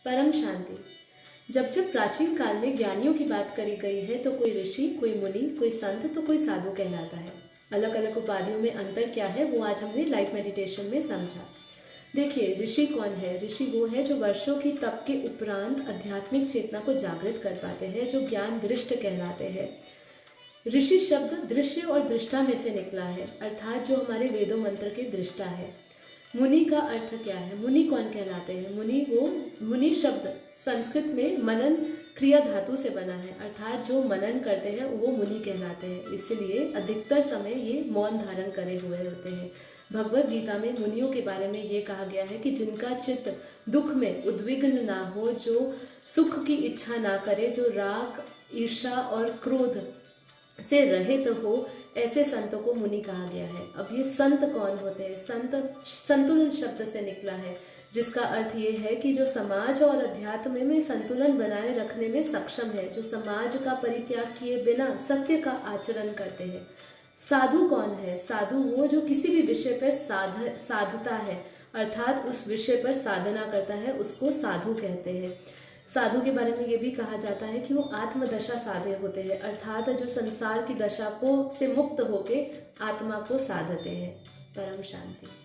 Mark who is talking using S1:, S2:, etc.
S1: परम शांति। जब जब प्राचीन काल में ज्ञानियों की बात करी गई है तो कोई ऋषि, कोई मुनि, कोई संत तो कोई साधु कहलाता है। अलग अलग उपाधियों में अंतर क्या है वो आज हमने लाइव मेडिटेशन में समझा। देखिए, ऋषि कौन है? ऋषि वो है जो वर्षों की तप के उपरांत आध्यात्मिक चेतना को जागृत कर पाते हैं, जो ज्ञान दृष्ट कहलाते हैं। ऋषि शब्द दृश्य और दृष्टा में से निकला है, अर्थात जो हमारे वेदों मंत्र के दृष्टा है। मुनि का अर्थ क्या है? मुनि कौन कहलाते हैं? मुनि शब्द संस्कृत में मनन क्रिया धातु से बना है, अर्थात जो मनन करते हैं वो मुनि कहलाते हैं। इसलिए अधिकतर समय ये मौन धारण करे हुए होते हैं। भगवत गीता में मुनियों के बारे में ये कहा गया है कि जिनका चित्त दुख में उद्विग्न ना हो, जो सुख की इच्छा ना करे, जो राग, ईर्ष्या और क्रोध से रहित हो, ऐसे संतों को मुनि कहा गया है। अब ये संत कौन होते हैं? संत संतुलन शब्द से निकला है, जिसका अर्थ ये है कि जो समाज और अध्यात्म में संतुलन बनाए रखने में सक्षम है, जो समाज का परित्याग किए बिना सत्य का आचरण करते हैं। साधु कौन है? साधु वो जो किसी भी विषय पर साधता है, अर्थात उस विषय पर साधना करता है, उसको साधु कहते हैं। साधु के बारे में ये भी कहा जाता है कि वो आत्मदशा साधे होते हैं, अर्थात जो संसार की दशा को से मुक्त होके आत्मा को साधते हैं। परम शांति।